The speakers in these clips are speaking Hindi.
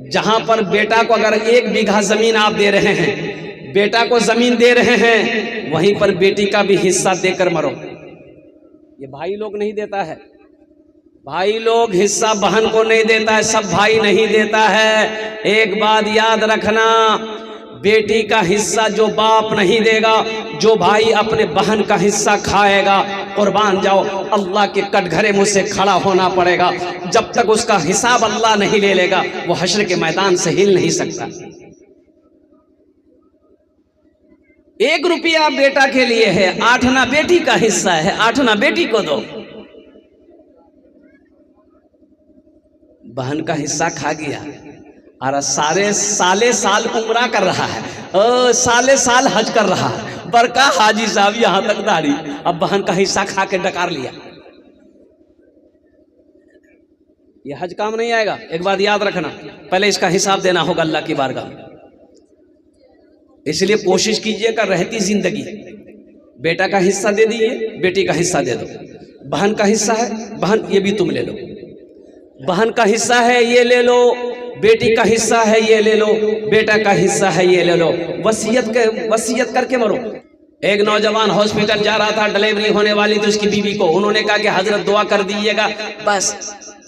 जहां पर बेटा को अगर 1 बीघा जमीन आप दे रहे हैं, बेटा को जमीन दे रहे हैं, वहीं पर बेटी का भी हिस्सा देकर मरो। ये भाई लोग नहीं देता है, भाई लोग हिस्सा बहन को नहीं देता है, सब भाई नहीं देता है। एक बात याद रखना, बेटी का हिस्सा जो बाप नहीं देगा, जो भाई अपने बहन का हिस्सा खाएगा, कुर्बान जाओ, अल्लाह के कटघरे मुंह से खड़ा होना पड़ेगा। जब तक उसका हिसाब अल्लाह नहीं ले लेगा, वो हश्र के मैदान से हिल नहीं सकता। 1 रुपया बेटा के लिए है, 8 आना बेटी का हिस्सा है, 8 आना बेटी को दो। बहन का हिस्सा खा गया और साले साल उम्रा कर रहा है, साले साल हज कर रहा है, बरका हाजी साहब यहां तक दाढ़ी, अब बहन का हिस्सा खा के डकार लिया। ये हज काम नहीं आएगा। एक बात याद रखना, पहले इसका हिसाब देना होगा अल्लाह की बारगाह में। इसलिए कोशिश कीजिएगा रहती जिंदगी बेटा का हिस्सा दे दीजिए, बेटी का हिस्सा दे दो। बहन का हिस्सा है, बहन ये भी तुम ले लो, बहन का हिस्सा है ये ले लो, बेटी का हिस्सा है ये ले लो, बेटा का हिस्सा है ये ले लो। वसीयत करके मरो। एक नौजवान हॉस्पिटल जा रहा था, डिलीवरी होने वाली थी उसकी बीवी को। उन्होंने कहा कि हजरत दुआ कर दीजिएगा, बस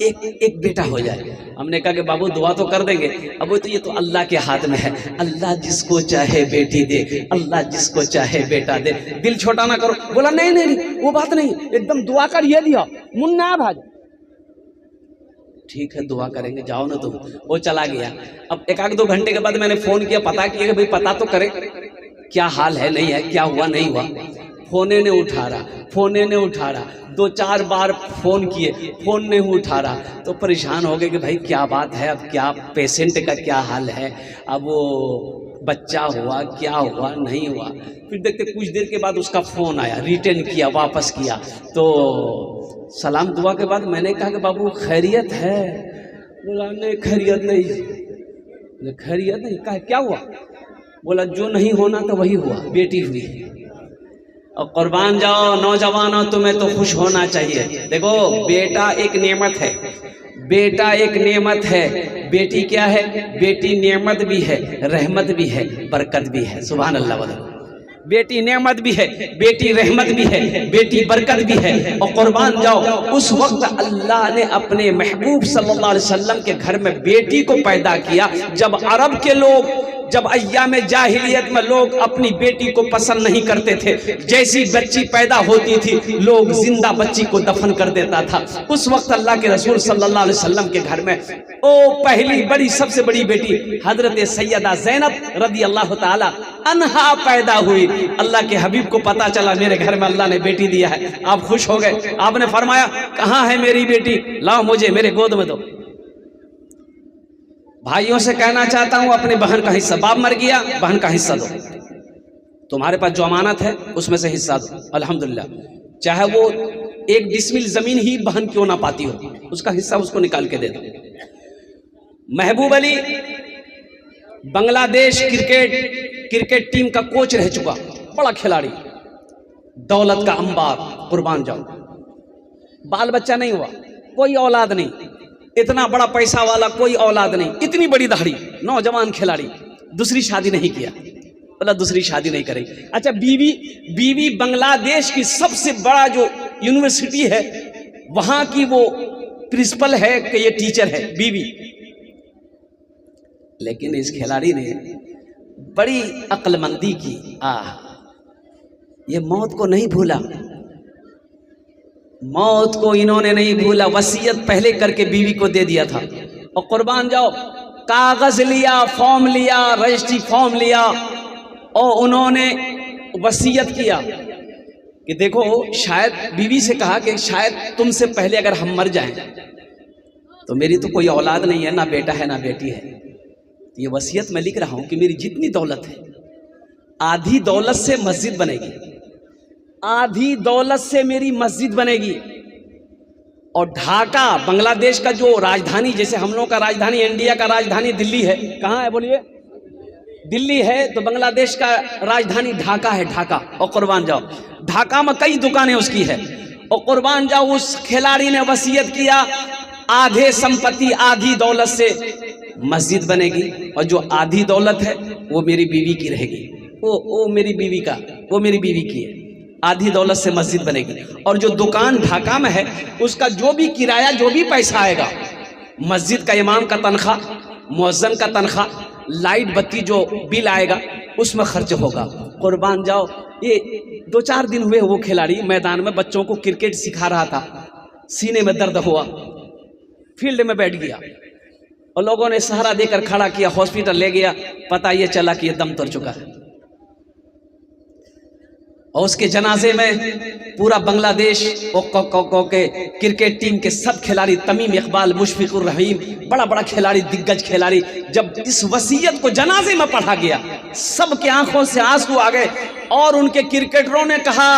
एक बेटा हो जाए। हमने कहा कि बाबू दुआ तो कर देंगे, अब तो ये तो अल्लाह के हाथ में है, अल्लाह जिसको चाहे बेटी दे, अल्लाह जिसको चाहे बेटा दे, दिल छोटा ना करो। बोला नहीं नहीं नहीं वो बात नहीं, एकदम दुआ कर ये दिया मुन्ना भाज। ठीक है दुआ करेंगे, जाओ ना तुम। वो चला गया। अब 1-2 घंटे के बाद मैंने फोन किया, पता किया कि भाई पता तो करे क्या हाल है, नहीं है, क्या हुआ नहीं हुआ। फोने ने उठा रहा, 2-4 बार फोन किए, फोन नहीं उठा रहा। तो परेशान हो गए कि भाई क्या बात है, अब क्या पेशेंट का क्या हाल है, अब वो बच्चा हुआ क्या हुआ नहीं हुआ। फिर देखते कुछ देर के बाद उसका फोन आया, रिटर्न किया, वापस किया। तो सलाम दुआ के बाद मैंने कहा कि बाबू खैरियत है? बोला नहीं खैरियत नहीं। खैरियत नहीं? कहा क्या हुआ? बोला जो नहीं होना था वही हुआ, बेटी हुई। और कुर्बान जाओ नौजवानों, तुम्हें तो खुश होना चाहिए। देखो बेटा एक नेमत है, बेटा एक नेमत है। बेटी क्या है? बेटी नेमत भी है, रहमत भी है, बरकत भी है। सुभान अल्लाह। वाला बेटी नेमत भी है, बेटी रहमत भी है, बेटी बरकत भी है। और कुर्बान जाओ उस वक्त अल्लाह ने अपने महबूब सल्लल्लाहु अलैहि वसल्लम के घर में बेटी को पैदा किया, जब अरब के लोग, जब अय्याम जाहिलियत में लोग अपनी बेटी को पसंद नहीं करते थे। जैसी बच्ची पैदा होती थी लोग जिंदा बच्ची को दफन कर देता था। उस वक्त अल्लाह के रसूल सल्लल्लाहु अलैहि वसल्लम के घर में ओ पहली बड़ी सबसे बड़ी बेटी हजरत सैयदा ज़ैनब रदी अल्लाह ताला अन्हा पैदा हुई। अल्लाह के हबीब को पता चला मेरे घर में अल्लाह ने बेटी दिया है। आप खुश हो गए। आपने फरमाया कहाँ है मेरी बेटी, लाओ मुझे मेरे गोद में दो। भाइयों से कहना चाहता हूं अपने बहन का हिस्सा, बाप मर गया बहन का हिस्सा दो। तुम्हारे पास जो अमानत है उसमें से हिस्सा दो। अल्हम्दुलिल्लाह, चाहे वो 1 डिसमिल जमीन ही बहन क्यों ना पाती हो, उसका हिस्सा उसको निकाल के दे दो। महबूब अली बांग्लादेश क्रिकेट टीम का कोच रह चुका, बड़ा खिलाड़ी, दौलत का अंबार। कुर्बान जाओ, बाल बच्चा नहीं हुआ, कोई औलाद नहीं, इतना बड़ा पैसा वाला कोई औलाद नहीं, इतनी बड़ी दाढ़ी, नौजवान खिलाड़ी, दूसरी शादी नहीं किया। बोला दूसरी शादी नहीं करेगी। अच्छा बीवी बांग्लादेश की सबसे बड़ा जो यूनिवर्सिटी है वहां की वो प्रिंसिपल है कि ये टीचर है बीवी। लेकिन इस खिलाड़ी ने बड़ी अक्लमंदी की, ये मौत को नहीं भूला, मौत को इन्होंने नहीं भूला, वसीयत पहले करके बीवी को दे दिया था। और कुर्बान जाओ कागज लिया, फॉर्म लिया, रजिस्ट्री फॉर्म लिया और उन्होंने वसीयत किया कि देखो, शायद बीवी से कहा कि शायद तुमसे पहले अगर हम मर जाएं तो मेरी तो कोई औलाद नहीं है, ना बेटा है ना बेटी है। ये वसीयत मैं लिख रहा हूं कि मेरी जितनी दौलत है आधी दौलत से मस्जिद बनेगी, आधी दौलत से मेरी मस्जिद बनेगी। और ढाका बांग्लादेश का जो राजधानी, जैसे हम लोगों का राजधानी, इंडिया का राजधानी दिल्ली है, कहाँ है बोलिए? दिल्ली है, तो बांग्लादेश का राजधानी ढाका है, ढाका। और कुर्बान जाओ ढाका में कई दुकानें उसकी है। और कुर्बान जाओ उस खिलाड़ी ने वसीयत किया आधे संपत्ति आधी दौलत से मस्जिद बनेगी, और जो आधी दौलत है वो मेरी बीवी की रहेगी। वो मेरी बीवी की है। आधी दौलत से मस्जिद बनेगी, और जो दुकान ढाका में है उसका जो भी किराया, जो भी पैसा आएगा, मस्जिद का इमाम का तनख्वाह, मुअज्जिन का तनख्वाह, लाइट बत्ती जो बिल आएगा उसमें खर्च होगा। कुर्बान जाओ, ये 2-4 दिन हुए वो खिलाड़ी मैदान में बच्चों को क्रिकेट सिखा रहा था, सीने में दर्द हुआ, फील्ड में बैठ गया और लोगों ने सहारा देकर खड़ा किया, हॉस्पिटल ले गया, पता ये चला कि ये दम तोड़ चुका है। और उसके जनाजे में पूरा बांग्लादेश के क्रिकेट टीम के सब खिलाड़ी, तमीम इकबाल, मुशफिकुर रहीम, बड़ा बड़ा खिलाड़ी, दिग्गज खिलाड़ी, जब इस वसीयत को जनाजे में पढ़ा गया, सबके आंखों से आंसू आ गए। और उनके क्रिकेटरों ने कहा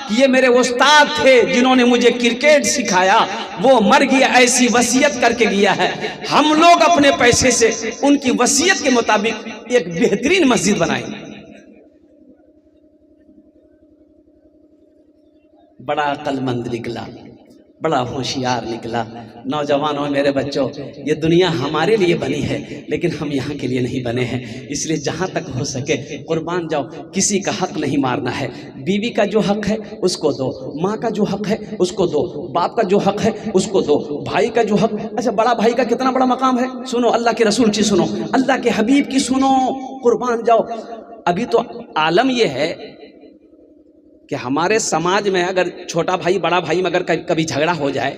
कि ये मेरे उस्ताद थे जिन्होंने मुझे क्रिकेट सिखाया, वो मर गया, ऐसी वसीयत करके गया है। हम लोग अपने पैसे से उनकी वसीयत के मुताबिक एक बेहतरीन मस्जिद बनाएंगे। बड़ा अक्लमंद निकला, बड़ा होशियार निकला। नौजवानों, मेरे बच्चों, ये दुनिया हमारे लिए बनी है, लेकिन हम यहाँ के लिए नहीं बने हैं। इसलिए जहाँ तक हो सके कुर्बान जाओ, किसी का हक नहीं मारना है। बीवी का जो हक है उसको दो, माँ का जो हक है उसको दो, बाप का जो हक है उसको दो, भाई का जो हक। अच्छा, बड़ा भाई का कितना बड़ा मकाम है, सुनो अल्लाह के रसूल की सुनो, अल्लाह के हबीब की सुनो। कुर्बान जाओ, अभी तो आलम यह है कि हमारे समाज में अगर छोटा भाई बड़ा भाई में अगर कभी झगड़ा हो जाए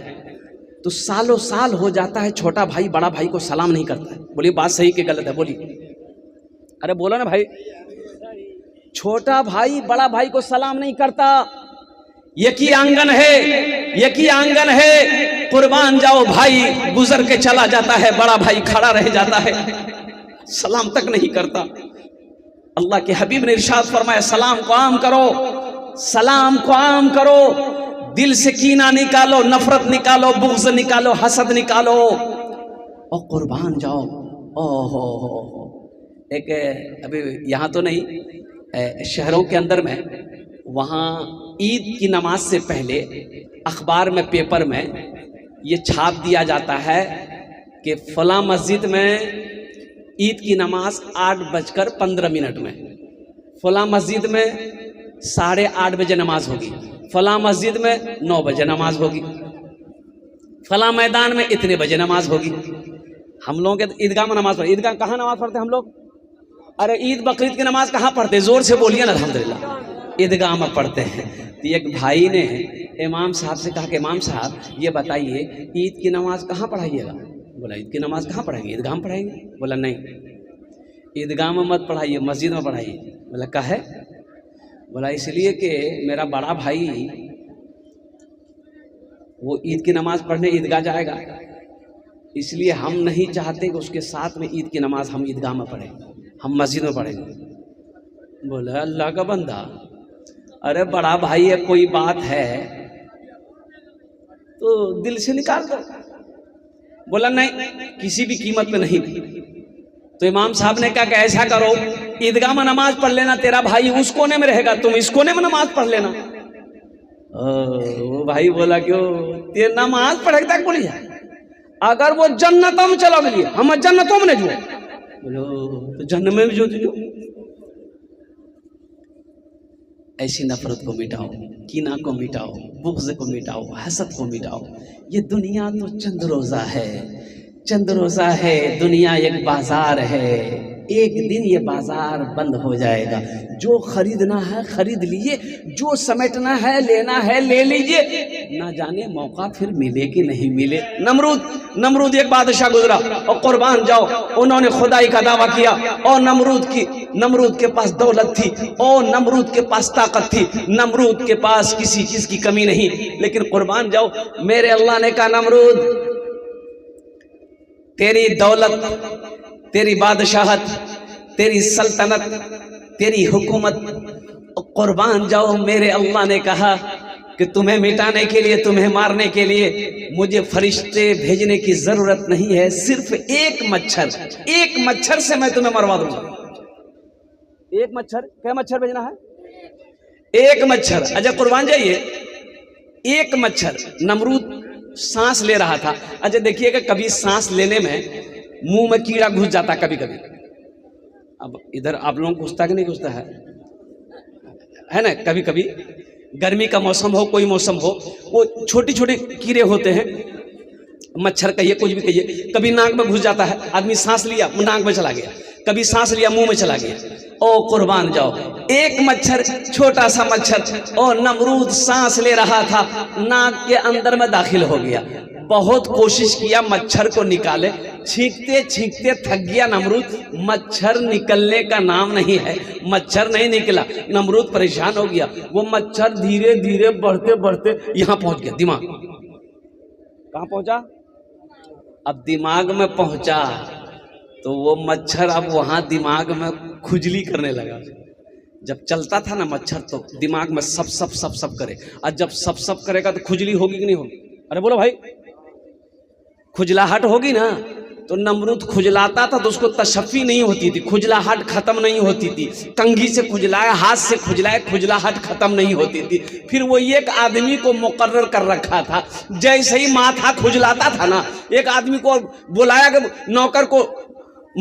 तो सालों साल हो जाता है, छोटा भाई बड़ा भाई को सलाम नहीं करता है। बोलिए बात सही कि गलत है, बोलिए, अरे बोलो ना भाई। छोटा भाई बड़ा भाई को सलाम नहीं करता। यकी आंगन है, यकी आंगन है। कुर्बान जाओ, भाई गुजर के चला जाता है, बड़ा भाई खड़ा रह जाता है, सलाम तक नहीं करता। अल्लाह के हबीब ने इरशाद फरमाया, सलाम को आम करो, सलाम को आम करो, दिल से कीना निकालो, नफरत निकालो, बुग़्ज़ निकालो, हसद निकालो। और कुर्बान जाओ, ओहो एक अभी यहाँ तो नहीं, शहरों के अंदर में, वहाँ ईद की नमाज से पहले अखबार में, पेपर में ये छाप दिया जाता है कि फला मस्जिद में ईद की नमाज 8:15 में, फला मस्जिद में 8:30 बजे नमाज होगी, फला मस्जिद में 9 बजे नमाज होगी, फला मैदान में इतने बजे नमाज होगी। हम लोग ईदगाह में नमाज पढ़ते, ईदगाह कहाँ नमाज पढ़ते हम लोग? अरे ईद बकरीद की नमाज कहाँ पढ़ते? जोर से बोलिए ना, अल्हम्दुलिल्लाह, ईदगाह में पढ़ते हैं। तो एक भाई ने इमाम साहब से कहा कि इमाम साहब ये बताइए ईद की नमाज कहाँ पढ़ाइएगा? बोला ईद की नमाज कहाँ पढ़ाएंगे? ईदगाह में पढ़ाएंगे। बोला नहीं, ईदगाह में मत पढ़ाइए, मस्जिद में पढ़ाइए। बोला काहे? बोला इसलिए कि मेरा बड़ा भाई वो ईद की नमाज पढ़ने ईदगाह जाएगा, इसलिए हम नहीं चाहते कि उसके साथ में ईद की नमाज हम ईदगाह में पढ़ें, हम मस्जिद में पढ़ेंगे। बोला अल्लाह का बंदा, अरे बड़ा भाई है, कोई बात है तो दिल से निकाल दो। बोला नहीं, किसी भी कीमत पे नहीं। तो इमाम साहब ने कहा कि ऐसा करो, ईदगाह में नमाज पढ़ लेना, तेरा भाई उस कोने में रहेगा, तुम इस कोने में नमाज पढ़ लेना। वो भाई बोला क्यों? ते नमाज पढ़ेगा बोली जाए, अगर वो जन्नतों में चला गई, हम जन्नतों में जो बोलो तो जन्नत में भी जो ऐसी नफरत को मिटाओ, कीना को मिटाओ, बुग़्ज़ को मिटाओ, हसद को मिटाओ। ये दुनिया तो चंद रोज़ा है, चंद रोज़ा है, दुनिया एक बाजार है, एक दिन ये बाजार बंद हो जाएगा। जो खरीदना है खरीद लीजिए, जो समेटना है लेना है ले लीजिए, ना जाने मौका फिर मिले कि नहीं मिले। नमरूद एक बादशाह गुजरा और कुर्बान जाओ, उन्होंने खुदाई का दावा किया और नमरूद के पास दौलत थी और नमरूद के पास ताकत थी, नमरूद के पास किसी चीज की कमी नहीं। लेकिन कुर्बान जाओ, मेरे अल्लाह ने कहा नमरूद तेरी दौलत, तेरी बादशाहत, तेरी सल्तनत, तेरी हुकूमत, कुर्बान जाओ मेरे अल्लाह ने कहा कि तुम्हें मिटाने के लिए, तुम्हें मारने के लिए मुझे फरिश्ते भेजने की जरूरत नहीं है, सिर्फ एक मच्छर से मैं तुम्हें मरवा दूंगा। एक मच्छर, क्या मच्छर भेजना है? एक मच्छर। अच्छा कुर्बान जाइए, एक मच्छर। नमरूद सांस ले रहा था। अच्छा देखिएगा, कभी सांस लेने में मुंह में कीड़ा घुस जाता कभी कभी। अब इधर आप लोगों को घुसता कि नहीं घुसता है ना? कभी कभी गर्मी का मौसम हो, कोई मौसम हो, वो छोटे छोटे कीड़े होते हैं, मच्छर कहिए कुछ भी कहिए, कभी नाक में घुस जाता है। आदमी सांस लिया नाक में चला गया, कभी सांस लिया मुंह में चला गया। ओ कुर्बान जाओ, एक मच्छर, छोटा सा मच्छर, ओ नमरूद सांस ले रहा था, नाक के अंदर में दाखिल हो गया। बहुत कोशिश किया मच्छर को निकाले, छींकते छींकते थक गया नमरूद। मच्छर निकलने का नाम नहीं है, मच्छर नहीं निकला। नमरूद परेशान हो गया। वो मच्छर धीरे धीरे बढ़ते बढ़ते यहाँ पहुंच गया। दिमाग कहाँ पहुंचा? अब दिमाग में पहुंचा तो वो मच्छर अब वहां दिमाग में खुजली करने लगा। जब चलता था ना मच्छर तो दिमाग में सब सब सब सब करे, और जब सब सब करेगा तो खुजली होगी कि नहीं होगी? अरे बोलो भाई, खुजलाहट होगी ना। तो नमरूद खुजलाता था तो उसको तशफ़ी नहीं होती थी, खुजलाहट खत्म नहीं होती थी। कंघी से खुजलाए, हाथ से खुजलाए, खुजलाहट खत्म नहीं होती थी। फिर वो एक आदमी को मुकर्रर कर रखा था, जैसे ही माथा खुजलाता था ना, एक आदमी को बुलाया कि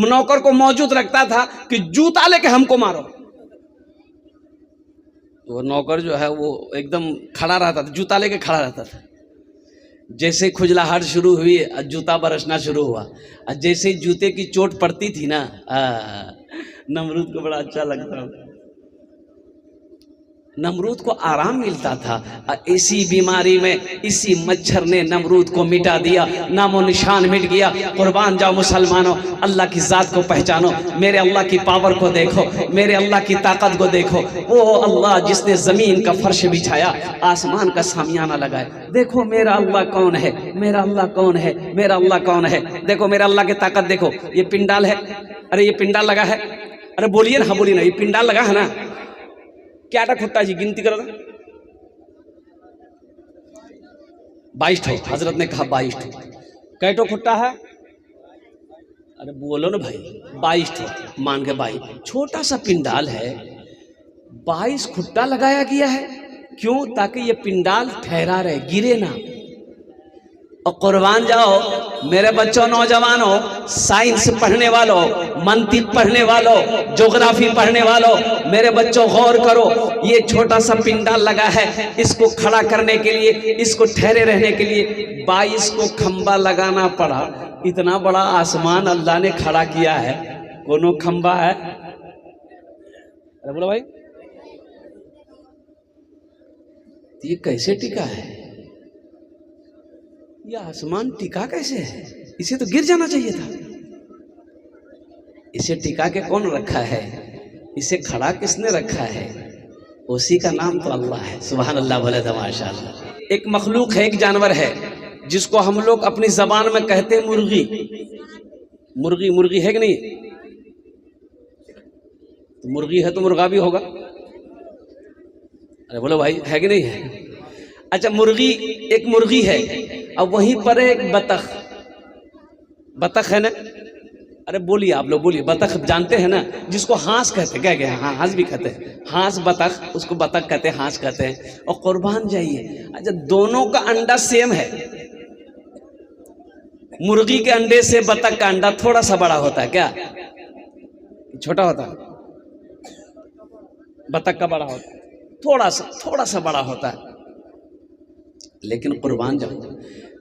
नौकर को मौजूद रखता था कि जूता लेके हमको मारो। वो नौकर जो है वो एकदम खड़ा रहता था, जूता लेके खड़ा रहता था। जैसे खुजलाहट शुरू हुई, जूता बरसना शुरू हुआ, और जैसे जूते की चोट पड़ती थी ना, नमरूद को बड़ा अच्छा लगता। नमरूद को आराम मिलता था। इसी बीमारी में इसी मच्छर ने नमरूद को मिटा दिया, नामो निशान मिट गया। कुर्बान जाओ मुसलमानों, अल्लाह की ज़ात को पहचानो, मेरे अल्लाह की पावर को देखो, मेरे अल्लाह की ताकत को देखो। वो अल्लाह जिसने ज़मीन का फर्श बिछाया, आसमान का सामियाना लगाया। देखो मेरा अल्लाह कौन है, मेरा अल्लाह कौन है, मेरा अल्लाह कौन है। देखो मेरा अल्लाह की ताकत देखो। ये पिंडाल है, अरे ये पिंडाल लगा है, अरे बोलिए ना, हाँ बोलिए ना, ये पिंडाल लगा है ना। क्या खुट्टा जी गिनती करो ना, 22 ठो। हजरत ने कहा 22 ठो। कैटो खुट्टा है? अरे बोलो ना भाई, 22 ठो मान के 22। छोटा सा पिंडाल है, 22 खुट्टा लगाया गया है। क्यों? ताकि ये पिंडाल ठहरा रहे, गिरे ना। और कुर्बान जाओ मेरे बच्चों, नौजवानों, साइंस पढ़ने वालों, मंतिक पढ़ने वालों, ज्योग्राफी पढ़ने वालों, मेरे बच्चों गौर करो। ये छोटा सा पिंडाल लगा है, इसको खड़ा करने के लिए, इसको ठहरे रहने के लिए 22 को खंबा लगाना पड़ा। इतना बड़ा आसमान अल्लाह ने खड़ा किया है, कोनो खंबा है? अरे बोलो भाई, ये कैसे टिका है? ये आसमान टिका कैसे है? इसे तो गिर जाना चाहिए था। इसे टिका के कौन रखा है? इसे खड़ा किसने रखा है? उसी का नाम तो अल्लाह है। सुभान अल्लाह, बोले तो माशाअल्लाह। एक मखलूक है, एक जानवर है, जिसको हम लोग अपनी जबान में कहते हैं मुर्गी। मुर्गी मुर्गी है कि नहीं? तो मुर्गी है तो मुर्गा भी होगा। अरे बोलो भाई, है कि नहीं है? अच्छा, मुर्गी, एक मुर्गी है, अब वहीं पर एक बतख। बतख है ना? अरे बोलिए आप लोग, बोलिए। बतख जानते हैं ना, जिसको हांस कहते हैं, क्या क्या? हाँ, हांस भी कहते हैं, हांस बतख, उसको बतख कहते हैं, हांस कहते हैं। और कुर्बान जाइए, अच्छा दोनों का अंडा सेम है। मुर्गी के अंडे से बतख का अंडा थोड़ा सा बड़ा होता है, क्या छोटा होता है? बतख का बड़ा होता है, थोड़ा सा बड़ा होता है। लेकिन कुर्बान जाओ,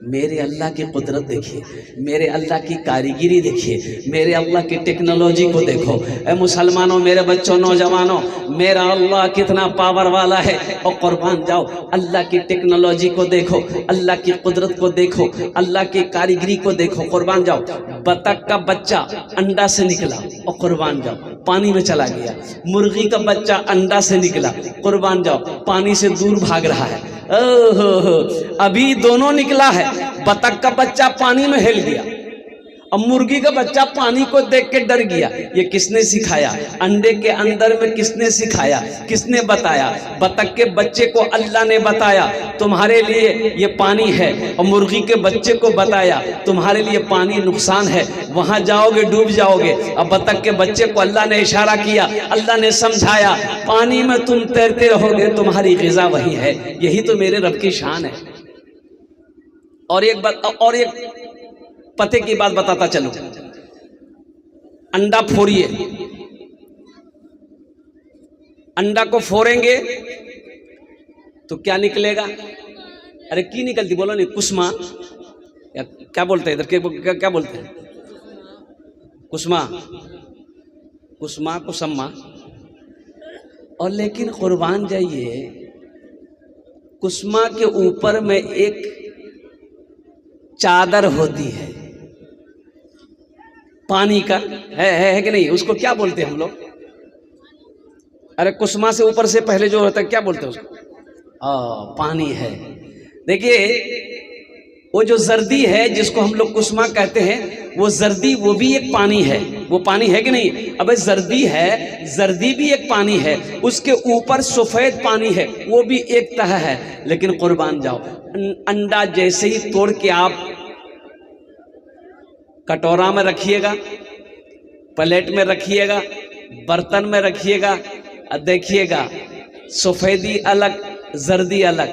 मेरे अल्लाह की कुदरत देखिए, मेरे अल्लाह की कारीगिरी देखिए, मेरे अल्लाह की टेक्नोलॉजी को देखो। ए मुसलमानों, मेरे बच्चों, नौजवानों, मेरा अल्लाह कितना पावर वाला है। और कुर्बान जाओ, अल्लाह की टेक्नोलॉजी को देखो, अल्लाह की कुदरत को देखो, अल्लाह की कारीगिरी को देखो। कुर्बान जाओ, बतख का बच्चा अंडा से निकला और कुर्बान जाओ पानी में चला गया। मुर्गी का बच्चा अंडा से निकला, कुर्बान जाओ पानी से दूर भाग रहा है। ओहो, अभी दोनों निकला है। बतख का बच्चा पानी में हिल गया और मुर्गी का बच्चा पानी को देख के डर गया। ये किसने सिखाया? अंडे के अंदर में किसने सिखाया? किसने बताया? बतख के बच्चे को अल्लाह ने बताया तुम्हारे लिए ये पानी है, और मुर्गी के बच्चे को बताया तुम्हारे लिए पानी नुकसान है, वहां जाओगे डूब जाओगे। और बतख के बच्चे को अल्लाह ने इशारा किया, अल्लाह ने समझाया, पानी में तुम तैरते रहोगे, तुम्हारी ग़िज़ा वही है। यही तो मेरे रब की शान है। और एक पते की बात बताता चलूं, अंडा फोड़िए, अंडा को फोड़ेंगे तो क्या निकलेगा? अरे की निकलती बोलो नहीं, कुसमा या क्या बोलते हैं इधर, क्या बोलते हैं? कुसमा, कुसमा, कुसम्मा। और लेकिन कुर्बान जाइए, कुसमा के ऊपर में एक चादर होती है पानी का, है कि नहीं? उसको क्या बोलते हैं हम लोग? अरे कुसमा से ऊपर से पहले जो होता है क्या बोलते हैं उसको? पानी है। देखिए वो जो जर्दी है जिसको हम लोग कुसमा कहते हैं, वो जर्दी वो भी एक पानी है। वो पानी है कि नहीं? अबे जर्दी है, जर्दी भी एक पानी है, उसके ऊपर सफेद पानी है, वो भी एक तह है। लेकिन कुर्बान जाओ, अंडा जैसे ही तोड़ के आप कटोरा में रखिएगा, प्लेट में रखिएगा, बर्तन में रखिएगा, देखिएगा सफेदी अलग जर्दी अलग,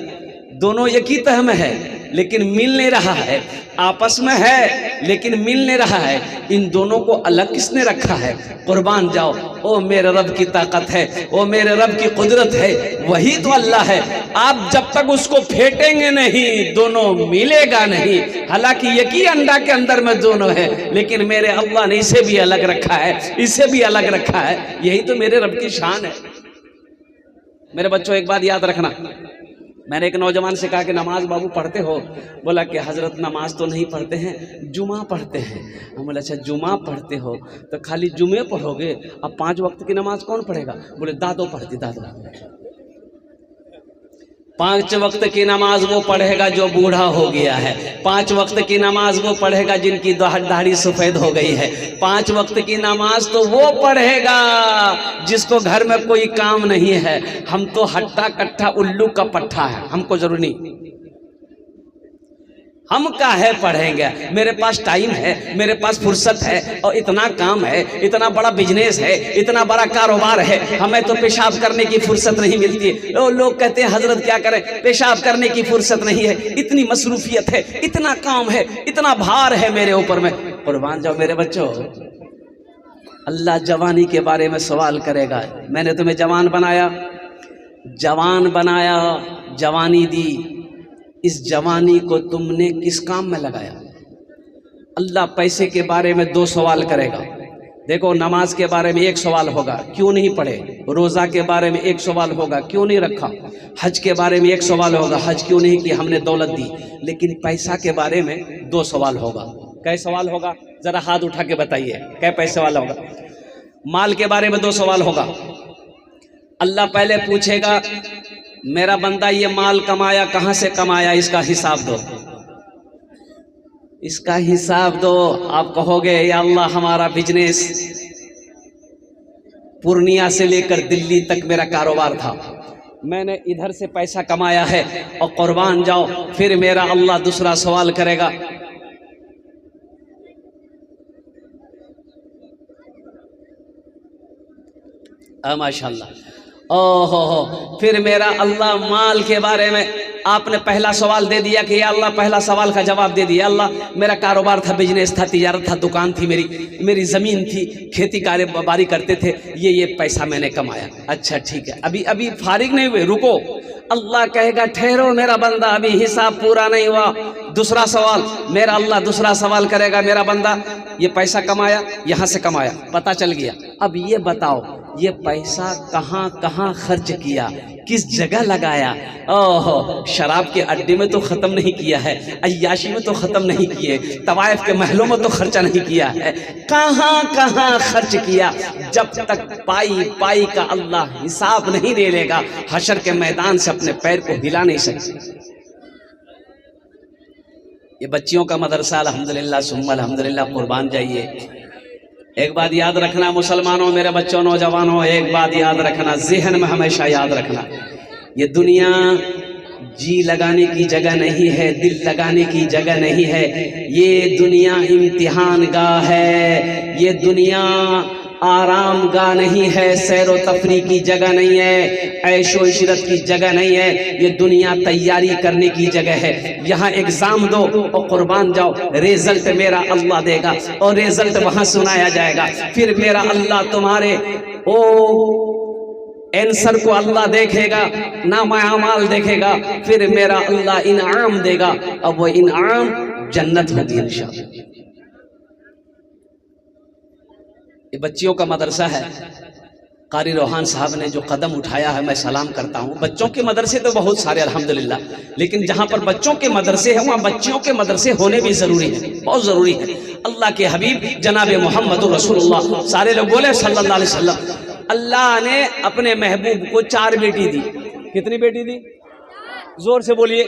दोनों एक ही तह में है लेकिन मिल नहीं रहा है, आपस में है लेकिन मिल नहीं रहा है। इन दोनों को अलग किसने रखा है? कुर्बान जाओ, ओ मेरे रब की ताकत है, ओ मेरे रब की कुदरत है, वही तो अल्लाह है। आप जब तक उसको फेंटेंगे नहीं दोनों मिलेगा नहीं। हालांकि एक ही अंडा के अंदर में दोनों है, लेकिन मेरे अल्लाह ने इसे भी अलग रखा है, इसे भी अलग रखा है। यही तो मेरे रब की शान है। मेरे बच्चों एक बात याद रखना, मैंने एक नौजवान से कहा कि नमाज बाबू पढ़ते हो? बोला कि हजरत नमाज तो नहीं पढ़ते हैं, जुमा पढ़ते हैं। हम बोले अच्छा जुमा पढ़ते हो तो खाली जुमे पढ़ोगे, अब 5 वक्त की नमाज कौन पढ़ेगा? बोले दादो पढ़ती, दादो। 5 वक्त की नमाज वो पढ़ेगा जो बूढ़ा हो गया है, 5 वक्त की नमाज वो पढ़ेगा जिनकी दाढ़ी सफेद हो गई है, 5 वक्त की नमाज तो वो पढ़ेगा जिसको घर में कोई काम नहीं है। हम तो हट्टा कट्ठा उल्लू का पट्ठा है, हमको जरूर नहीं, हम काहे पढ़ेंगे? मेरे पास टाइम है, मेरे पास फुर्सत है, और इतना काम है, इतना बड़ा बिजनेस है, इतना बड़ा कारोबार है, हमें तो पेशाब करने की फुर्सत नहीं मिलती है। लोग कहते हैं हजरत क्या करें, पेशाब करने की फुर्सत नहीं है, इतनी मसरूफियत है, इतना काम है, इतना भार है मेरे ऊपर में। कुर्बान जाओ मेरे बच्चों, अल्लाह जवानी के बारे में सवाल करेगा। मैंने तुम्हें जवान बनाया, जवान बनाया, जवानी दी, इस जवानी को तुमने किस काम में लगाया? अल्लाह पैसे के बारे में 2 सवाल करेगा। देखो नमाज के बारे में 1 सवाल होगा, क्यों नहीं पढ़े? रोज़ा के बारे में 1 सवाल होगा, क्यों नहीं रखा? हज के बारे में 1 सवाल होगा, हज क्यों नहीं किया, हमने दौलत दी। लेकिन पैसा के बारे में 2 सवाल होगा। कै सवाल होगा? जरा हाथ उठा के बताइए, कै पैसे वाला होगा? माल के बारे में 2 सवाल होगा। अल्लाह पहले पूछेगा मेरा बंदा ये माल कमाया, कहाँ से कमाया, इसका हिसाब दो, इसका हिसाब दो। आप कहोगे या अल्लाह हमारा बिजनेस पूर्णिया से लेकर दिल्ली तक मेरा कारोबार था, मैंने इधर से पैसा कमाया है। और कुर्बान जाओ, फिर मेरा अल्लाह दूसरा सवाल करेगा, माशाल्लाह, ओहो, फिर मेरा अल्लाह माल के बारे में आपने पहला सवाल दे दिया कि या अल्लाह, पहला सवाल का जवाब दे दिया, अल्लाह मेरा कारोबार था, बिजनेस था, तिजारत था, दुकान थी, मेरी ज़मीन थी, खेती कारोबारी करते थे, ये पैसा मैंने कमाया। अच्छा ठीक है, अभी फारिग नहीं हुए, रुको। अल्लाह कहेगा ठहरो मेरा बंदा, अभी हिसाब पूरा नहीं हुआ। दूसरा सवाल, मेरा अल्लाह दूसरा सवाल करेगा, मेरा बंदा ये पैसा कमाया, यहाँ से कमाया, पता चल गया, अब ये बताओ ये पैसा कहाँ कहाँ खर्च किया, किस जगह लगाया? ओहो, शराब के अड्डे में तो ख़त्म नहीं किया है, अय्याशी में तो ख़त्म नहीं किए, तवाइफ के महलों में तो खर्चा नहीं किया है, कहाँ कहाँ खर्च किया? जब तक पाई का अल्लाह हिसाब नहीं ले लेगा, हशर के मैदान से अपने पैर को हिला नहीं सकते। ये बच्चियों का मदरसा अल्हम्दुलिल्लाह सुम्मा अल्हम्दुलिल्लाह, कुर्बान जाइए। एक बात याद रखना मुसलमानों, मेरे बच्चों, नौजवानों, एक बात याद रखना, ज़हन में हमेशा याद रखना, ये दुनिया जी लगाने की जगह नहीं है, दिल लगाने की जगह नहीं है। ये दुनिया इम्तिहान गाह है, ये दुनिया आराम गाह नहीं है, सैरो तफरी की जगह नहीं है, ऐशो इशरत की जगह नहीं है। ये दुनिया तैयारी करने की जगह है। यहाँ एग्जाम दो और कुर्बान जाओ, रिजल्ट मेरा अल्लाह देगा और रिजल्ट वहां सुनाया जाएगा। फिर मेरा अल्लाह तुम्हारे आंसर को अल्लाह देखेगा, नामा अमाल देखेगा, फिर मेरा अल्लाह इनाम देगा। अब वो इनाम जन्नत होगी इंशाअल्लाह। ये बच्चियों का मदरसा है। कारी रोहान साहब ने जो कदम उठाया है, मैं सलाम करता हूँ। बच्चों के मदरसे तो बहुत सारे अल्हम्दुलिल्लाह, लेकिन जहाँ पर बच्चों के मदरसे हैं वहाँ बच्चियों के मदरसे होने भी ज़रूरी है, बहुत ज़रूरी है। अल्लाह के हबीब जनाब मोहम्मद रसूलुल्लाह, सारे लोग बोले सल्लल्लाहु अलैहि वसल्लम, अल्लाह ने अपने महबूब को 4 बेटी दी। कितनी बेटी दी? जोर से बोलिए।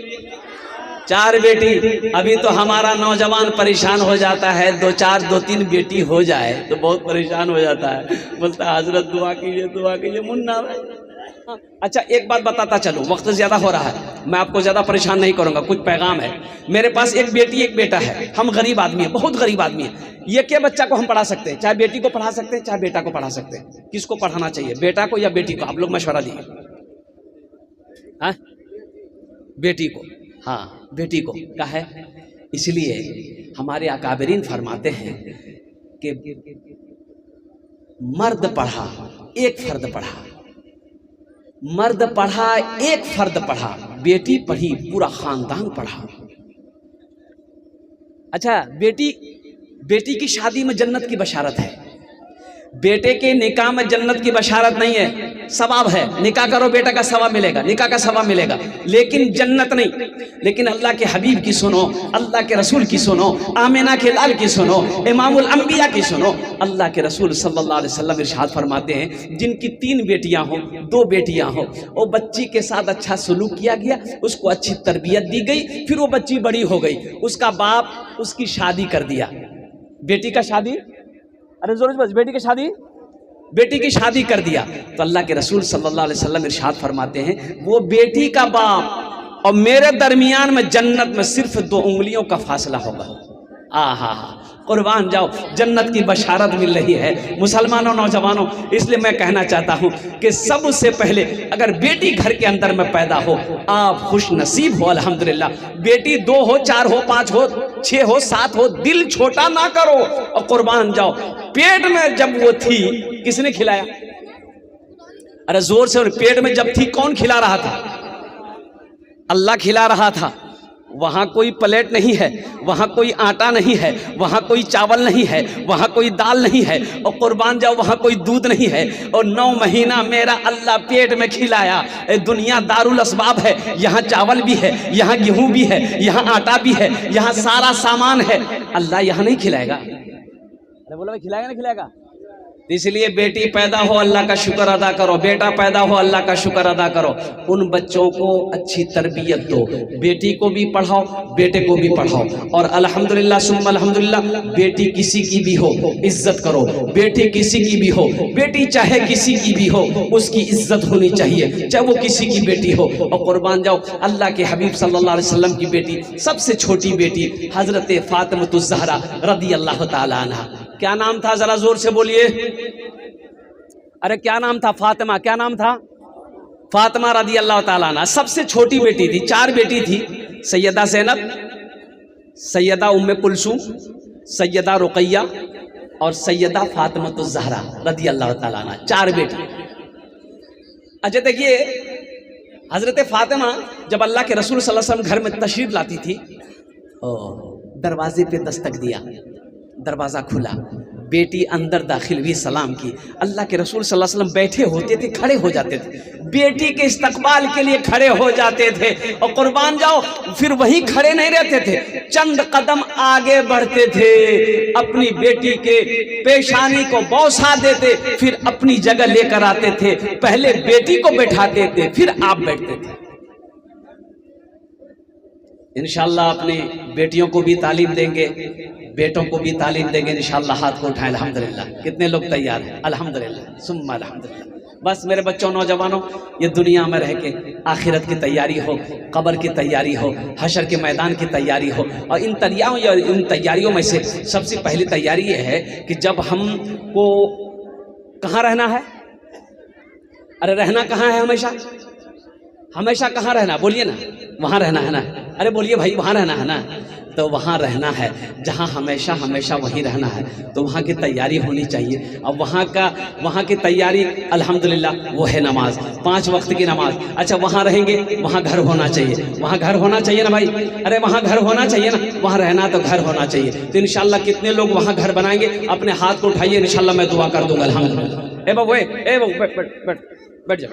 4 बेटी। अभी तो हमारा नौजवान परेशान हो जाता है, 2-3 बेटी हो जाए तो बहुत परेशान हो जाता है, बोलता है हजरत दुआ कीजिए मुन्ना। अच्छा एक बात बताता चलूं, वक्त ज़्यादा हो रहा है, मैं आपको ज़्यादा परेशान नहीं करूंगा। कुछ पैगाम है। मेरे पास एक बेटी एक बेटा है, हम गरीब आदमी हैं, बहुत गरीब आदमी हैं। ये क्या बच्चा को हम पढ़ा सकते हैं, चाहे बेटी को पढ़ा सकते हैं, चाहे बेटा को पढ़ा सकते हैं। किसको पढ़ाना चाहिए, बेटा को या बेटी को? आप लोग मशवरा दिए। हाँ बेटी को, हाँ बेटी को का है। इसलिए हमारे अकाबरीन फरमाते हैं कि मर्द पढ़ा एक फर्द पढ़ा, मर्द पढ़ा एक फर्द पढ़ा, बेटी पढ़ी पूरा खानदान पढ़ा। अच्छा बेटी की शादी में जन्नत की बशारत है, बेटे के निकाह में जन्नत की बशारत नहीं है। सवाब है, निकाह करो बेटा का सवाब मिलेगा, निकाह का सवाब मिलेगा, लेकिन जन्नत नहीं। लेकिन अल्लाह के हबीब की सुनो, अल्लाह के रसूल की सुनो, आमिना के लाल की सुनो, इमामुल अंबिया की सुनो। अल्लाह के रसूल सल्लल्लाहु अलैहि वसल्लम इरशाद फरमाते हैं, जिनकी 3 बेटियां हो, 2 बेटियां हो, वो बच्ची के साथ अच्छा सलूक किया गया, उसको अच्छी तरबियत दी गई, फिर वो बच्ची बड़ी हो गई, उसका बाप उसकी शादी कर दिया। बेटी का शादी, अरे जोर बस, बेटी की शादी कर दिया, तो अल्लाह के रसूल सल्लल्लाहु अलैहि वसल्लम इरशाद फरमाते हैं, वो बेटी का बाप और मेरे दरमियान में जन्नत में सिर्फ 2 उंगलियों का फासला होगा। आहा, कुर्बान जाओ, जन्नत की बशारत मिल रही है मुसलमानों, नौजवानों। इसलिए मैं कहना चाहता हूं कि सबसे पहले अगर बेटी घर के अंदर में पैदा हो, आप खुश नसीब हो अल्हम्दुलिल्लाह। बेटी 2 हो, 4 हो, 5 हो, 6 हो, 7 हो, दिल छोटा ना करो और कुर्बान जाओ। पेट में जब वो थी किसने खिलाया? अरे जोर से। पेट में जब थी कौन खिला रहा था? अल्लाह खिला रहा था। वहाँ कोई प्लेट नहीं है, वहाँ कोई आटा नहीं है, वहाँ कोई चावल नहीं है, वहाँ कोई दाल नहीं है, और कुर्बान जाओ वहाँ कोई दूध नहीं है। और 9 महीना मेरा अल्लाह पेट में खिलाया। दुनिया दारुल असबाब है, यहाँ चावल भी है, यहाँ गेहूँ भी है, यहाँ आटा भी है, यहाँ सारा सामान है। अल्लाह यहाँ नहीं खिलाएगा? अरे बोला खिलाएगा नहीं खिलाएगा? इसलिए बेटी पैदा हो अल्लाह का शुक्र अदा करो, बेटा पैदा हो अल्लाह का शुक्र अदा करो। उन बच्चों को अच्छी तरबियत दो, बेटी को भी पढ़ाओ, बेटे को भी पढ़ाओ। और अल्हम्दुलिल्लाह सुम्मा अल्हम्दुलिल्लाह, बेटी किसी की भी हो इज्जत करो, बेटी किसी की भी हो, बेटी चाहे किसी की भी हो उसकी इज्जत होनी चाहिए, चाहे वो किसी की बेटी हो। और कुर्बान जाओ, अल्लाह के हबीब सल्लल्लाहु अलैहि वसल्लम की बेटी, सबसे छोटी बेटी हजरत फातिमा ज़हरा रदी अल्लाह ताला अन्हा, क्या नाम था? जरा जोर से बोलिए। अरे क्या नाम था? फातिमा। क्या नाम था? फातिमा रदी अल्लाह ताला अन्हा सबसे छोटी बेटी थी। 4 बेटी थी, सैयदा ज़ैनब, सैयदा उम्मे कुलसूम, सैयदा रुकैया और सैयदा फातिमा ज़हरा रदी अल्लाह ताला अन्हा, 4 बेटी। अच्छा देखिए, हजरत फातिमा जब अल्लाह के रसूल सल्लल्लाहु अलैहि वसल्लम घर में तशरीफ लाती थी, दरवाजे पे दस्तक दिया, दरवाज़ा खुला, बेटी अंदर दाखिल हुई, सलाम की। अल्लाह के रसूल सल्लल्लाहु अलैहि वसल्लम बैठे होते थे, खड़े हो जाते थे, बेटी के इस्तकबाल के लिए खड़े हो जाते थे। और कुर्बान जाओ, फिर वहीं खड़े नहीं रहते थे, चंद कदम आगे बढ़ते थे, अपनी बेटी के पेशानी को बौसा देते, फिर अपनी जगह लेकर आते थे। पहले बेटी को बैठाते थे, फिर आप बैठते थे। इंशाअल्लाह अपनी बेटियों को भी तालीम देंगे, बेटों को भी तालीम देंगे इंशाअल्लाह। हाथ को उठाएं अल्हम्दुलिल्लाह। कितने लोग तैयार हैं? अल्हम्दुलिल्लाह सुम्मा अल्हम्दुलिल्लाह। बस मेरे बच्चों, नौजवानों, ये दुनिया में रह के आखिरत की तैयारी हो, कब्र की तैयारी हो, हशर के मैदान की तैयारी हो। और इन तैयारियों में से सबसे पहली तैयारी ये है कि जब हमको कहाँ रहना है? अरे रहना कहाँ है? हमेशा हमेशा कहाँ रहना? बोलिए ना, वहाँ रहना है ना। अरे बोलिए भाई, वहाँ रहना है ना। तो वहाँ रहना है जहाँ हमेशा हमेशा वहीं रहना है, तो वहाँ की तैयारी होनी चाहिए। अब वहाँ की तैयारी अल्हम्दुलिल्लाह वो है नमाज, 5 वक्त की नमाज। अच्छा वहाँ रहेंगे, वहाँ घर होना चाहिए, वहाँ घर होना चाहिए ना भाई। अरे वहाँ घर होना चाहिए ना, वहाँ रहना तो घर होना चाहिए। तो इंशाल्लाह कितने लोग वहाँ घर बनाएंगे? अपने हाथ को उठाइए, इंशाल्लाह मैं दुआ कर दूंगा अल्हम्दुलिल्लाह। ए बाबू, बैठ जाओ,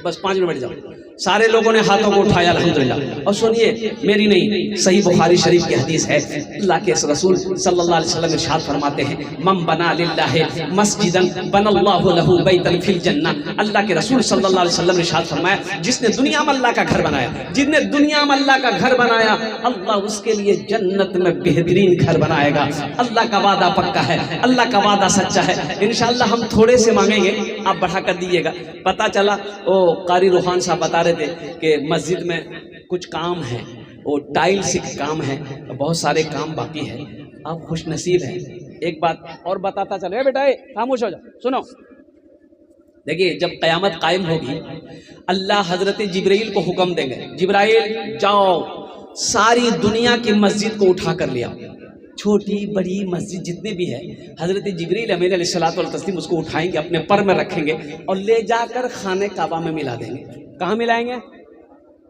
बस 5 मिनट बैठ जाओ। सारे लोगों ने हाथों को उठाया अल्हम्दुलिल्लाह। और सुनिए, मेरी नहीं, सही बुखारी शरीफ की हदीस है। अल्लाह के रसूल सल्लल्लाहु अलैहि वसल्लम इरशाद फरमाते हैं, मम बना लिल्लाहि मस्जिदन बनल्लाहु लहू बैतन फिल जन्नह। अल्लाह के रसूल सल्लल्लाहु अलैहि वसल्लम ने इरशाद फरमाया, जिसने दुनिया में अल्लाह का घर बनाया, जिसने दुनिया में अल्लाह का घर बनाया, अल्लाह उसके लिए जन्नत में बेहतरीन घर बनाएगा। अल्लाह का वादा पक्का है, अल्लाह का वादा सच्चा है। इंशाअल्लाह हम थोड़े से मांगेंगे, आप बढ़ा कर दीजिएगा। पता चला वो कारी रूहान साहब बता रहे थे कि मस्जिद में कुछ काम है, वो टाइल्स का काम है, बहुत सारे काम बाकी है। आप खुश नसीब हैं। एक बात और बताता चलो, बेटा खामोश हो जाओ, सुनो। देखिए, जब क़यामत कायम होगी, अल्लाह हजरत जिब्राइल को हुक्म देंगे, जिब्राइल जाओ सारी दुनिया की मस्जिद को उठा कर लिया, छोटी बड़ी मस्जिद जितने भी है, हजरत जिब्रील अमीन अलैहिस्सलातु व तस्लीम उसको उठाएंगे, अपने पर में रखेंगे और ले जाकर खाने काबा में मिला देंगे। कहाँ मिलाएंगे?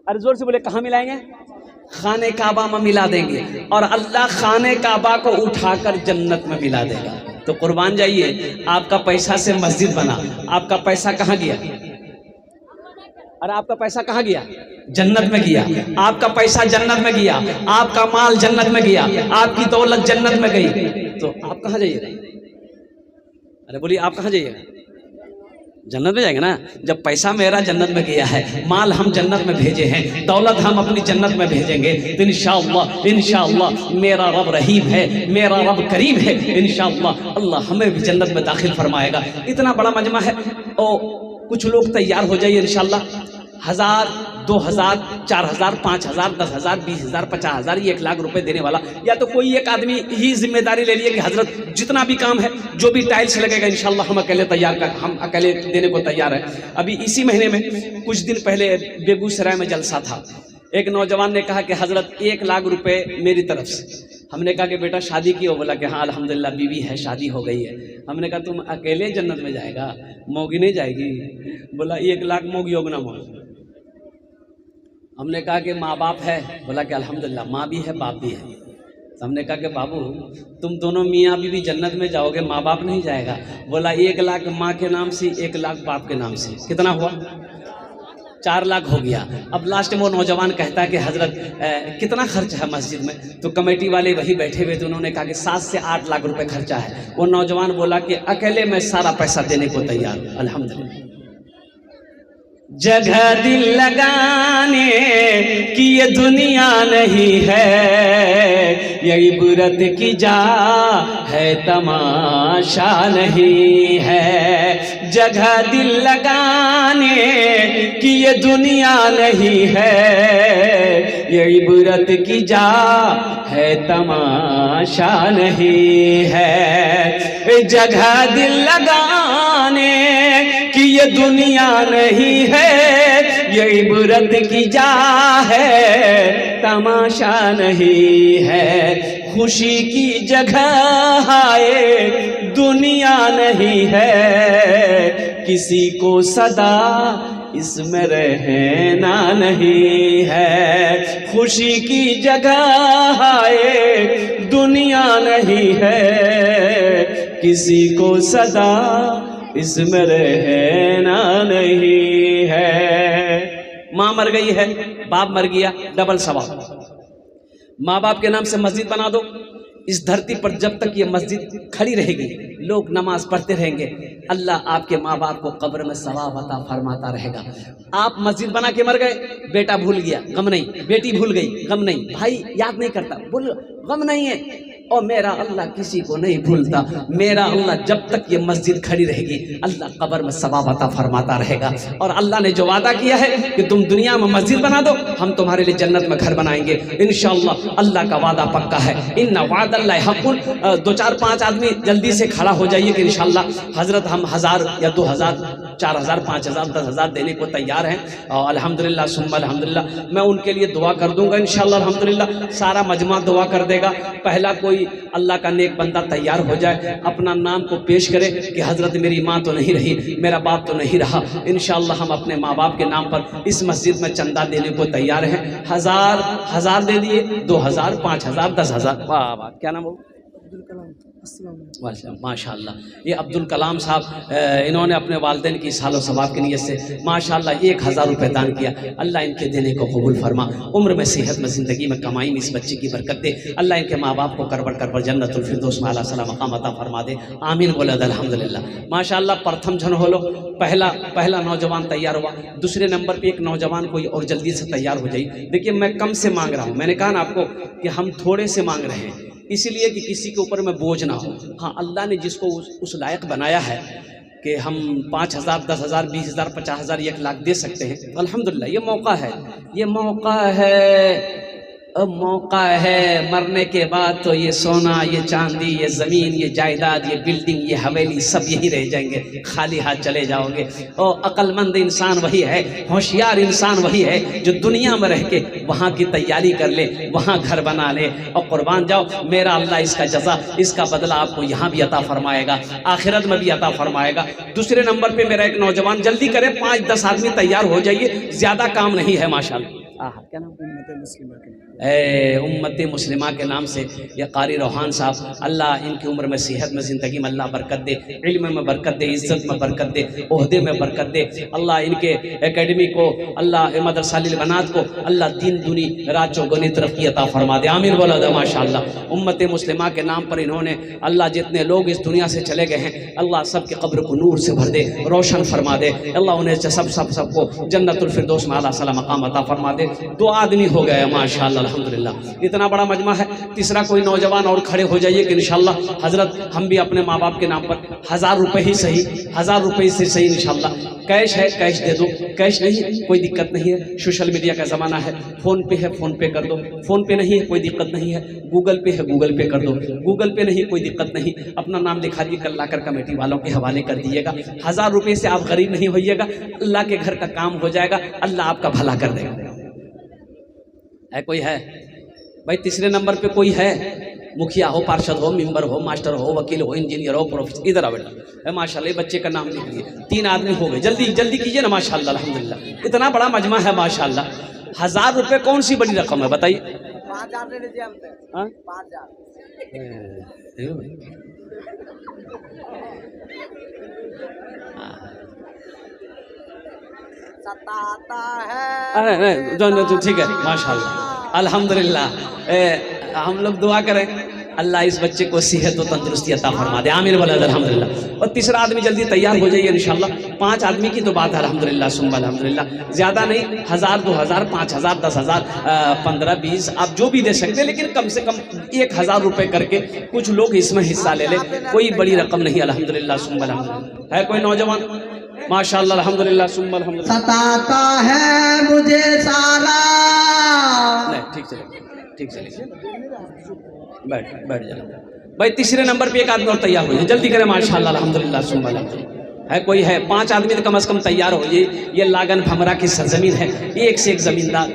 अरे जोर से बोले, कहाँ मिलाएंगे? खाने काबा में मिला देंगे। और अल्लाह खाने काबा को उठाकर जन्नत में मिला देगा। तो कुर्बान जाइए, आपका पैसा से मस्जिद बना, आपका पैसा कहाँ गया? अरे आपका पैसा कहाँ गया? जन्नत में गया। आपका पैसा जन्नत में गया, आपका माल जन्नत में गया, आपकी दौलत जन्नत में गई, तो आप कहाँ जाइएगा? अरे बोलिए, आप कहाँ जाइएगा? जन्नत में जाएंगे ना। जब पैसा मेरा जन्नत में गया है, माल हम जन्नत में भेजे हैं, दौलत हम अपनी जन्नत में भेजेंगे, तो इंशाअल्लाह मेरा रब रहीम है, मेरा रब करीम है। इंशाअल्लाह अल्लाह हमें भी जन्नत में दाखिल फरमाएगा। इतना बड़ा मजमा है। और कुछ लोग तैयार हो जाइए इंशाअल्लाह। 1000, 2000, 4000, 5000, 10,000, 20,000, 50,000, 1 लाख रुपए देने वाला, या तो कोई एक आदमी ही जिम्मेदारी ले लिए कि हजरत जितना भी काम है, जो भी टाइल्स लगेगा इंशाल्लाह हम अकेले हम अकेले देने को तैयार हैं। अभी इसी महीने में कुछ दिन पहले बेगूसराय में जलसा था। एक नौजवान ने कहा कि हजरत 1 लाख रुपए मेरी तरफ से। हमने कहा कि बेटा शादी की हो? बोला कि हाँ अल्हम्दुलिल्लाह बीवी है, शादी हो गई है। हमने कहा तुम अकेले जन्नत में जाएगा, मौगी नहीं जाएगी? बोला 1 लाख मौगी होगा ना मौगी। हमने कहा कि माँ बाप है? बोला कि अल्हम्दुलिल्लाह माँ भी है बाप भी है। तो हमने कहा कि बाबू तुम दोनों मियाँ बीवी जन्नत में जाओगे, माँ बाप नहीं जाएगा? बोला 1 लाख माँ के नाम से, 1 लाख बाप के नाम से। कितना हुआ? 4 लाख हो गया। अब लास्ट में वो नौजवान कहता है कि हजरत कितना खर्च है मस्जिद में? तो कमेटी वाले वही बैठे हुए थे, उन्होंने कहा कि 7 से 8 लाख रुपए खर्चा है। वो नौजवान बोला कि अकेले मैं सारा पैसा देने को तैयार हूँ। अल्हम्दुलिल्लाह। जगह दिल लगाने की ये दुनिया नहीं है, ये इबरत की जा है, तमाशा नहीं है। जगह दिल लगाने की ये दुनिया नहीं है, ये इबरत की जा है, तमाशा नहीं है। जगह दिल लगाने कि ये दुनिया नहीं है, ये इबरत की जा है, तमाशा नहीं है। खुशी की जगह है, दुनिया नहीं है, किसी को सदा इसमें रहना नहीं है। खुशी की जगह है, दुनिया नहीं है, किसी को सदा इसमें रहना नहीं है। माँ मर गई है, बाप मर गया, डबल सवाब। माँ बाप के नाम से मस्जिद बना दो। इस धरती पर जब तक ये मस्जिद खड़ी रहेगी, लोग नमाज पढ़ते रहेंगे, अल्लाह आपके माँ बाप को कब्र में सवाब अता फरमाता रहेगा। आप मस्जिद बना के मर गए, बेटा भूल गया, गम नहीं। बेटी भूल गई, गम नहीं। भाई याद नहीं करता, बोलो गम नहीं है। और मेरा अल्लाह किसी को नहीं भूलता। मेरा अल्लाह जब तक ये मस्जिद खड़ी रहेगी अल्लाह कब्र में सवाब अता फरमाता रहेगा। और अल्लाह ने जो वादा किया है कि तुम दुनिया में मस्जिद बना दो, हम तुम्हारे लिए जन्नत में घर बनाएंगे इंशाअल्लाह। अल्लाह का वादा पक्का है। इन्ना वादल्लाहि हक़्क़ुन। 2 4 5 आदमी जल्दी से खड़ा हो जाइए कि इंशाअल्लाह हजरत हम 1000 या 2000 4000 5000 10,000 देने को तैयार हैं। और अल्हम्दुलिल्लाह सुम्मा अल्हम्दुलिल्लाह मैं उनके लिए दुआ कर दूंगा इंशाअल्लाह। अल्हम्दुलिल्लाह सारा मजमा दुआ कर देगा। पहला कोई अल्लाह का नेक बंदा तैयार हो जाए, अपना नाम को पेश करे कि हजरत मेरी माँ तो नहीं रही, मेरा बाप तो नहीं रहा, इंशाअल्लाह हम अपने माँ बाप के नाम पर इस मस्जिद में चंदा देने को तैयार हैं। 1000 दे दिए, 2000 5000 10,000। वाह वाह, क्या नाम हो? माशाअल्लाह। ये अब्दुल कलाम साहब इन्होंने अपने वालिदैन की सालो सवाब की नीयत से माशाअल्लाह 1000 रुपये दान किया। अल्लाह इनके देने को कबूल फरमा, उम्र में सेहत में ज़िंदगी में कमाई में इस बच्चे की बरकत दे। अल्लाह इनके माँ बाप को करबर जन्नतुल फिरदौस में आला सला मकाम अता फरमा दे। आमीन बोले अल्हम्दुलिल्लाह। माशाअल्लाह प्रथम जन हो लो, पहला नौजवान तैयार हुआ। दूसरे नंबर पर एक नौजवान कोई और जल्दी से तैयार हो जाइए। देखिए मैं कम से मांग रहा हूँ, मैंने कहा ना आपको कि हम थोड़े से मांग रहे हैं इसीलिए कि किसी के ऊपर में बोझ ना हो। हाँ, अल्लाह ने जिसको उस लायक बनाया है कि हम 5000 10,000 20,000 50,000 1 लाख दे सकते हैं, अल्हम्दुलिल्लाह ये मौका है। ये मौका है, अब मौका है। मरने के बाद तो ये सोना, ये चांदी, ये ज़मीन, ये जायदाद, ये बिल्डिंग, ये हवेली सब यही रह जाएंगे, खाली हाथ चले जाओगे। और अक्लमंद इंसान वही है, होशियार इंसान वही है जो दुनिया में रह के वहाँ की तैयारी कर ले, वहाँ घर बना ले और कुर्बान जाओ। मेरा अल्लाह इसका जज़ा, इसका बदला आपको यहाँ भी अता फरमाएगा, आखिरत में भी अता फरमाएगा। दूसरे नंबर पर मेरा एक नौजवान, जल्दी करे, 5-10 आदमी तैयार हो जाइए, ज़्यादा काम नहीं है माशाअल्लाह। क्या नाम? उम्मत मुस्लिमा के नाम से ये कारी रोहान साहब, अल्लाह इनकी उम्र में सेहत में ज़िंदगी में अल्लाह बरकत दे, इल्म में बरकत दे, इज़्ज़त में बरकत दे, ओहदे में बरकत दे। अल्लाह इनके एकेडमी को, अल्लाह मदरसा लिल बनात को अल्लाह दिन दुनी रात चौगुनी तरक्की अता फरमा दे। आमीन बोला दे माशाअल्लाह। उम्मत मुस्लिमा के नाम पर इन्होंने अल्लाह जितने लोग इस दुनिया से चले गए हैं अल्लाह सब के कब्र को नूर से भर दे, रोशन फरमा दे। अल्लाह उन्हें सबको जन्नतुल फिरदौस में आला सला मकाम अता फरमा दे। 2 आदमी हो गए माशाअल्लाह अल्हम्दुलिल्लाह। इतना बड़ा मजमा है। तीसरा कोई नौजवान और खड़े हो जाइए कि इंशाअल्लाह हजरत हम भी अपने माँ बाप के नाम पर 1000 रुपये ही सही, 1000 रुपये से सही इंशाअल्लाह। कैश है कैश दे दो, कैश नहीं है कोई दिक्कत नहीं है, सोशल मीडिया का ज़माना है, फ़ोन पे है फ़ोन पे कर दो, फ़ोन पे नहीं है कोई दिक्कत नहीं है, गूगल पे है गूगल पे कर दो, गूगल पे नहीं कोई दिक्कत नहीं, अपना नाम लिखा दिए, कल लाकर कमेटी वालों के हवाले कर दीजिएगा। 1000 रुपये से आप गरीब नहीं होइएगा, अल्लाह के घर का काम हो जाएगा, अल्लाह आपका भला कर देगा। है कोई है भाई? तीसरे नंबर पे कोई है? मुखिया हो, पार्षद हो, मेंबर हो, मास्टर हो, वकील हो, इंजीनियर हो, प्रोफेसर, इधर आ बेटा। माशाल्लाह बच्चे का नाम लिख लिए, 3 आदमी हो गए। जल्दी जल्दी कीजिए ना माशाल्लाह अल्हम्दुलिल्लाह। इतना बड़ा मजमा है माशाल्लाह। 1000 रुपये कौन सी बड़ी रकम है बताइए? 5000 दे दीजिए हमसे। 5000 सताता है। अरे जो ठीक है माशाल्लाह अल्हम्दुलिल्लाह। हम लोग दुआ करें अल्लाह इस बच्चे को सेहत और तंदुरुस्ती अता फरमा दे। आमीन बोला अल्हम्दुलिल्लाह। और तीसरा आदमी जल्दी तैयार हो जाइए इंशाल्लाह। 5 आदमी की तो बात है अल्हम्दुलिल्लाह सुम्मा अल्हम्दुलिल्लाह। ज़्यादा नहीं, 1000 2000 5000 10,000 15 20 आप जो भी दे सकते हैं, लेकिन कम से कम 1000 रुपये करके कुछ लोग इसमें हिस्सा ले लें। कोई बड़ी रकम नहीं अल्हम्दुलिल्लाह सुम्मा अल्हम्दुलिल्लाह। है कोई नौजवान? माशाअल्लाह अल्हम्दुलिल्लाह सुम्मा अल्हम्दुलिल्लाह। सताता है मुझे सारा। नहीं ठीक चले बैठ जाओ भाई। तीसरे नंबर पे एक आदमी और तैयार हो जाए, जल्दी करें माशाअल्लाह अल्हम्दुलिल्लाह सुम्मा अल्हम्दुलिल्लाह। है कोई है? 5 आदमी तो कम से कम तैयार हो जाइए। ये लागन भमरा की सरजमीन है, एक से एक जमींदार,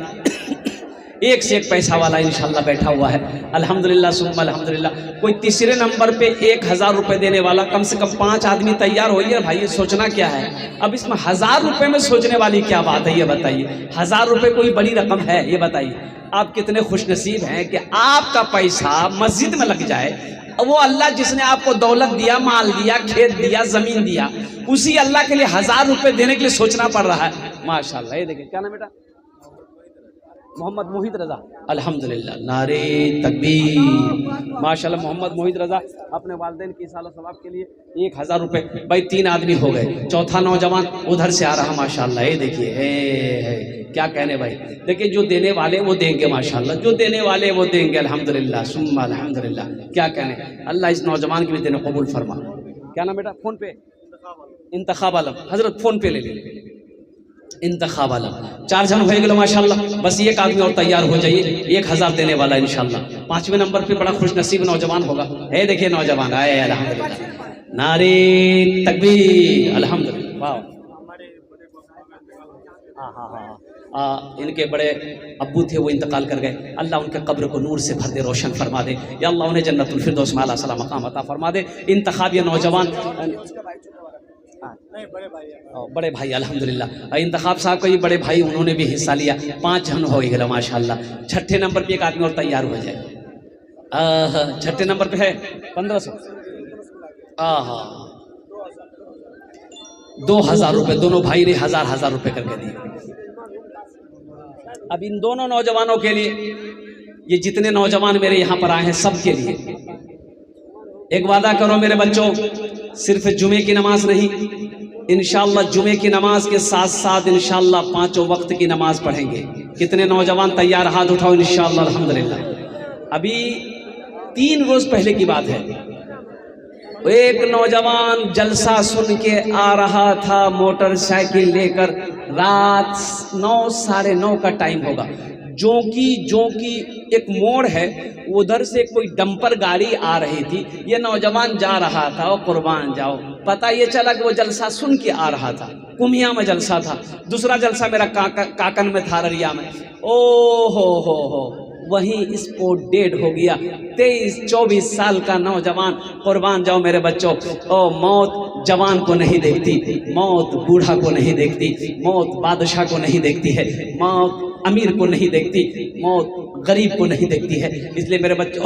एक से एक पैसा वाला इंशाल्लाह बैठा हुआ है अल्हम्दुलिल्लाह सुम्मा अल्हम्दुलिल्लाह। कोई तीसरे नंबर पे 1000 रुपये देने वाला, कम से कम 5 आदमी तैयार होइए भाई। ये सोचना क्या है अब इसमें? 1000 रुपये में सोचने वाली क्या बात है ये बताइए? 1000 रुपये कोई बड़ी रकम है ये बताइए? आप कितने खुशनसीब हैं कि आपका पैसा मस्जिद में लग जाए। वो अल्लाह जिसने आपको दौलत दिया, माल दिया, खेत दिया, जमीन दिया, उसी अल्लाह के लिए 1000 रुपये देने के लिए सोचना पड़ रहा है माशाल्लाह। ये देखिए क्या नाम बेटा? मोहम्मद मोहित रजा, अल्हम्दुलिल्लाह, नारे तकबीर, माशाल्लाह। मोहम्मद मोहित रजा अपने वालिदैन की साल सवाब के लिए 1000 रुपये। भाई 3 आदमी हो गए, चौथा नौजवान उधर से आ रहा माशाल्लाह। ये देखिए है क्या कहने भाई, देखिए जो देने वाले वो देंगे माशाल्लाह, जो देने वाले वो देंगे अल्हम्दुलिल्लाह सुम्मा अल्हम्दुलिल्लाह। क्या कहने, अल्लाह इस नौजवान की भी देने कबूल फरमा। क्या नाम बेटा? फोन पे इंतखाब आलम, हजरत फोन पे ले लीजिए। इंतखाब आलम 4 जन हो गए माशाल्लाह। बस एक आदमी और तैयार हो जाइए, 1000 देने वाला इंशाल्लाह। 5वें नंबर पे बड़ा खुश नसीब नौजवान होगा। है देखिए नौजवान आए अल्हम्दुलिल्लाह, नारे तकबीर, अल्हम्दुलिल्लाह। वाह, हाँ, इनके बड़े अब्बू थे वो इंतकाल कर गए। अल्लाह उनके कब्र को नूर से भर दे, रोशन फरमा दे। या अल्लाह उन्हें जन्नतुल फिरदौस में आला सलाम मकाम अता फरमा दे। इंतखाब ये नौजवान बड़े भाई अल्हम्दुलिल्लाह, इंतखाब साहब का ये बड़े भाई, उन्होंने भी हिस्सा लिया। 5 जन हो गए माशाल्लाह। 6ठे नंबर पे एक आदमी और तैयार हो जाए। 6ठे नंबर पे है 1500। 2000 रुपये दोनों भाई ने 1000 रुपये करके दिए। अब इन दोनों नौजवानों के लिए, ये जितने नौजवान मेरे यहाँ पर आए हैं सब के लिए एक वादा करो मेरे बच्चों, सिर्फ जुमे की नमाज नहीं, इंशाअल्लाह जुमे की नमाज के साथ साथ इंशाअल्लाह 5 वक्त की नमाज पढ़ेंगे। कितने नौजवान तैयार, हाथ उठाओ इंशाअल्लाह अल्हम्दुलिल्लाह। अभी 3 रोज पहले की बात है, एक नौजवान जलसा सुन के आ रहा था मोटरसाइकिल लेकर, रात 9 साढ़े 9 का टाइम होगा। जो कि एक मोड़ है, उधर से कोई डंपर गाड़ी आ रही थी। ये नौजवान जा रहा था, वो कुर्बान जाओ, पता ये चला कि वो जलसा सुन के आ रहा था। कुमिया में जलसा था, दूसरा जलसा मेरा काकन में था, अररिया में। ओ हो वहीं स्पॉट डेड हो गया। 23-24 साल का नौजवान, कुर्बान जाओ मेरे बच्चों। ओ मौत जवान को नहीं देखती, मौत बूढ़ा को नहीं देखती, मौत बादशाह को नहीं देखती है, मौत अमीर को नहीं देखती, मौत गरीब को नहीं देखती है। इसलिए मेरे बच्चों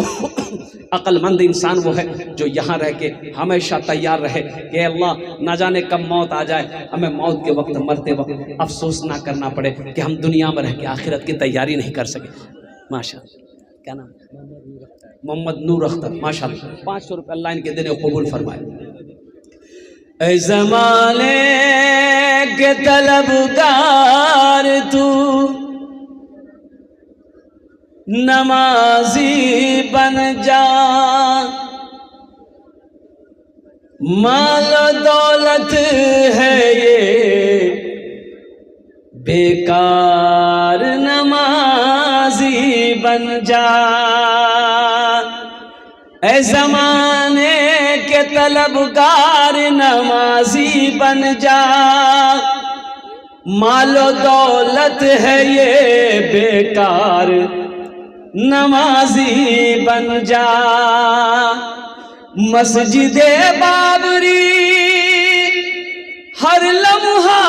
अक्लमंद इंसान वो है जो यहाँ रह के हमेशा तैयार रहे कि अल्लाह ना जाने कब मौत आ जाए, हमें मौत के वक्त, मरते वक्त अफसोस ना करना पड़े कि हम दुनिया में रह के आखिरत की तैयारी नहीं कर सके। माशाअल्लाह, क्या नाम? मोहम्मद नूर अख्तर, माशाअल्लाह। 500 रुपये अल्लाह इनके देने कबूल फरमाए। ऐ ज़माने के तलबगार तू, नमाजी बन जा, माल दौलत है ये बेकार, नमाजी बन जा। ऐ ज़माने के तलबगार नमाजी बन जा, मालो दौलत है ये बेकार, नमाजी बन जा। मस्जिदे बाबरी हर लम्हा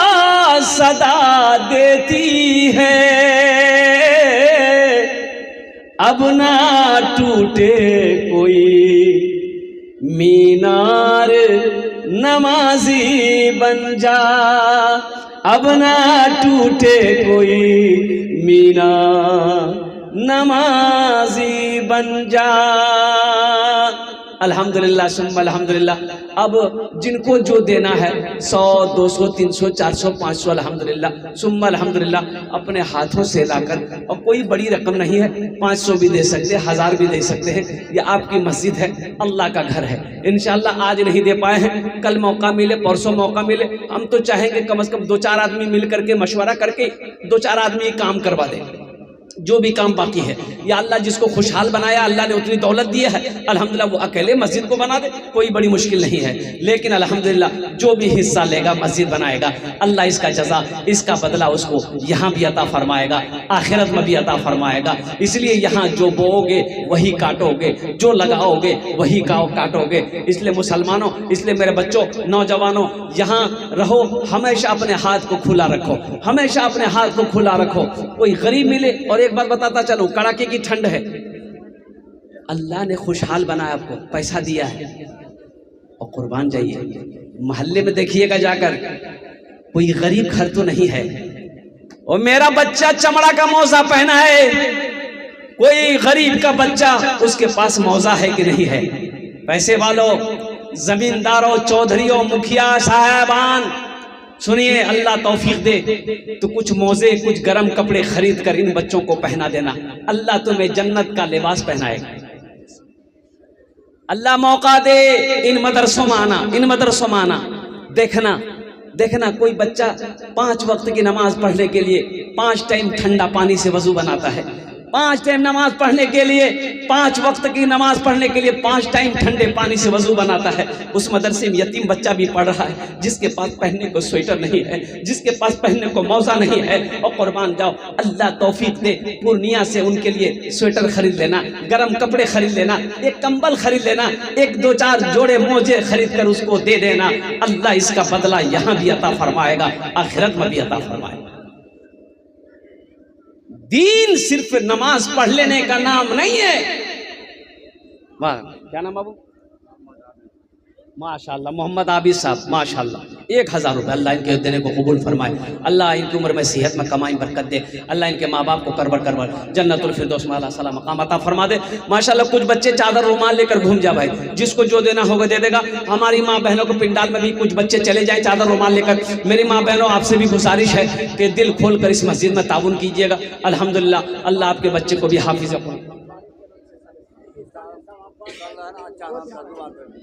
सदा देती है, अब ना टूटे कोई मीनार, नमाजी बन जा। अब ना टूटे कोई मीनार, नमाजी बन जा। अल्हम्दुलिल्लाह सुम्मा अल्हम्दुलिल्लाह। अब जिनको जो देना है 100, 200, 300, 400, 500 अल्हम्दुलिल्लाह सुम्मा अल्हम्दुलिल्लाह अपने हाथों से लाकर, और कोई बड़ी रकम नहीं है, 500 भी दे सकते हैं, 1000 भी दे सकते हैं। ये आपकी मस्जिद है, अल्लाह का घर है। इंशाअल्लाह आज नहीं दे पाए हैं, कल मौका मिले, परसों मौका मिले। हम तो चाहेंगे कम से कम 2-4 आदमी मिल करके मशवरा करके 2-4 आदमी काम करवा दें, जो भी काम बाकी है। या अल्लाह जिसको खुशहाल बनाया, अल्लाह ने उतनी दौलत दी है, अल्हम्दुलिल्लाह वो अकेले मस्जिद को बना दे, कोई बड़ी मुश्किल नहीं है। लेकिन अल्हम्दुलिल्लाह जो भी हिस्सा लेगा, मस्जिद बनाएगा, अल्लाह इसका जज़ा, इसका बदला उसको यहाँ भी अता फरमाएगा, आखिरत में भी अता फरमाएगा। इसलिए यहाँ जो बोओगे वही काटोगे, जो लगाओगे वही काटोगे। इसलिए मुसलमानों, इसलिए मेरे बच्चों, नौजवानों, यहाँ रहो, हमेशा अपने हाथ को खुला रखो, हमेशा अपने हाथ को खुला रखो। कोई गरीब मिले, और एक बात बताता चलूं, कड़ाके की ठंड है, अल्लाह ने खुशहाल बनाया, आपको पैसा दिया है, और कुर्बान जाइए। मोहल्ले में देखिएगा जाकर, कोई गरीब घर तो नहीं है, और मेरा बच्चा चमड़ा का मौजा पहना है, कोई गरीब का बच्चा उसके पास मौजा है कि नहीं है? पैसे वालों, जमींदारों, चौधरियों, मुखिया साहबान, सुनिए, अल्लाह तौफीक दे तो कुछ मौजे, कुछ गर्म कपड़े खरीद कर इन बच्चों को पहना देना। अल्लाह तुम्हें जन्नत का लिबास पहनाएगा। अल्लाह मौका दे, इन मदरसों में आना, इन मदरसों में आना। देखना कोई बच्चा 5 वक्त की नमाज पढ़ने के लिए 5 टाइम ठंडा पानी से वजू बनाता है, 5 टाइम नमाज पढ़ने के लिए, 5 वक्त की नमाज पढ़ने के लिए 5 टाइम ठंडे पानी से वजू बनाता है। उस मदरसे में यतीम बच्चा भी पढ़ रहा है, जिसके पास पहनने को स्वेटर नहीं है, जिसके पास पहनने को मौजा नहीं है। और कुर्बान जाओ, अल्लाह तौफीक दे, पूर्णिया से उनके लिए स्वेटर खरीद लेना, गर्म कपड़े खरीद लेना, एक कंबल खरीद लेना, 1-2-4 जोड़े मोजे खरीद कर उसको दे देना। अल्लाह इसका बदला यहाँ भी अता फरमाएगा, आखिरत में भी अता फरमाएगा। दीन सिर्फ नमाज पढ़ लेने का नाम नहीं है। वाह, क्या नाम बाबू? माशाल्लाह, मोहम्मद आबिद साहब, माशाल्लाह, 1000 रुपये। अल्लाह इनके देने को कबूल फरमाए, अल्लाह इनकी उम्र में सेहत में कमाई बरकत दे, अल्लाह इनके माँ बाप को करबर जन्नतुल फिरदौस में अल्लाह सलाम मकाम अता फरमा दे। माशाल्लाह, कुछ बच्चे चादर रुमाल लेकर घूम जा भाई, जिसको जो देना होगा दे देगा। हमारी माँ बहनों को पिंडाल में भी कुछ बच्चे चले जाए चादर रुमाल लेकर। मेरी माँ बहनों, आपसे भी गुजारिश है कि दिल खोल कर इस मस्जिद में ताउन कीजिएगा। अल्हम्दुलिल्लाह, अल्लाह आपके बच्चे को भी हाफिज रखे।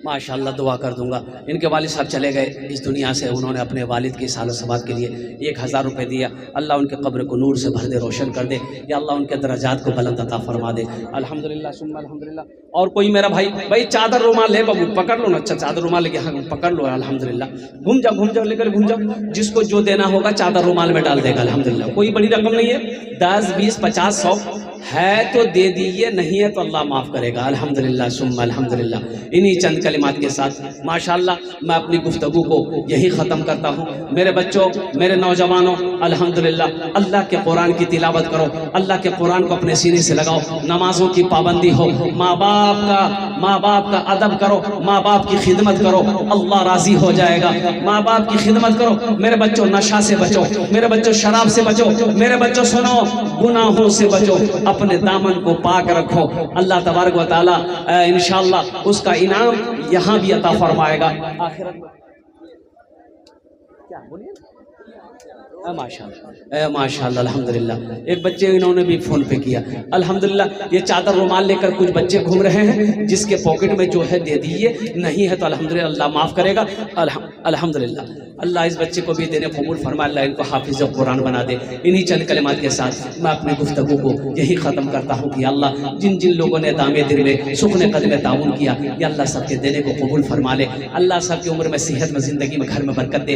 माशाल्लाह, दुआ कर दूंगा। इनके वालिद साहब चले गए इस दुनिया से, उन्होंने अपने वालिद की साल सबात के लिए 1000 रुपये दिया। अल्लाह उनके कब्र को नूर से भर दे, रोशन कर दे, या अल्लाह उनके दर्जात को बुलंद अता फरमा दे। अल्हम्दुलिल्लाह सुम्मा अल्हम्दुलिल्लाह। और कोई मेरा भाई चादर रुमाल ले बाबू, पकड़ लो ना। अच्छा, चादर रुमाल लेके, हाँ पकड़ लो। अल्हम्दुलिल्लाह, घूम जाओ लेकर घूम जाओ। जिसको जो देना होगा चादर रुमाल में डाल देगा। अल्हम्दुलिल्लाह, कोई बड़ी रकम नहीं है, 10, 20, 50, 100 है तो दे दीजिए, नहीं है तो अल्लाह माफ़ करेगा। अल्हम्दुलिल्लाह सुम्मा अल्हम्दुलिल्लाह। इन्हीं चंद कलिमात के साथ माशाल्लाह मैं अपनी गुफ्तगू को यही ख़त्म करता हूँ। मेरे बच्चों, मेरे नौजवानों, अल्हम्दुलिल्लाह, अल्लाह के कुरान की तिलावत करो, अल्लाह के कुरान को अपने सीने से लगाओ, नमाजों की पाबंदी हो, माँ बाप का अदब करो, माँ बाप की खिदमत करो, अल्लाह राज़ी हो जाएगा। माँ बाप की खिदमत करो। मेरे बच्चों, नशा से बचो, मेरे बच्चों शराब से बचो, मेरे बच्चों सुनो, गुनाहों से बचो, अपने दामन को पाक रखो। अल्लाह तबारक व तआला इंशाअल्लाह उसका इनाम यहाँ भी अता फरमाएगा, आखिरत में। क्या बोलिए? माशाल्लाह अल्हम्दुलिल्लाह। एक बच्चे इन्होंने भी फ़ोन पे किया। अल्हम्दुलिल्लाह, ये चादर रुमाल लेकर कुछ बच्चे घूम रहे हैं, जिसके पॉकेट में जो है दे दीजिए, नहीं है तो अल्हम्दुलिल्लाह अल्लाह माफ़ करेगा। अल्हम्दुलिल्लाह, अल्लाह इस बच्चे को भी देने कबूल फरमाए, अल्लाह इनको हाफिज़ कुरान बना दे। इन्हीं चंद कलिमात के साथ मैं अपनी गुफ्तगू को यही ख़त्म करता हूँ कि अल्लाह जिन जिन लोगों ने दामे दिल में सुखने कदम में ताउन किया, या अल्लाह सबके देने को कबूल फरमा ले। अल्लाह सबकी उम्र में सेहत में, ज़िंदगी में, घर में बरकत दे।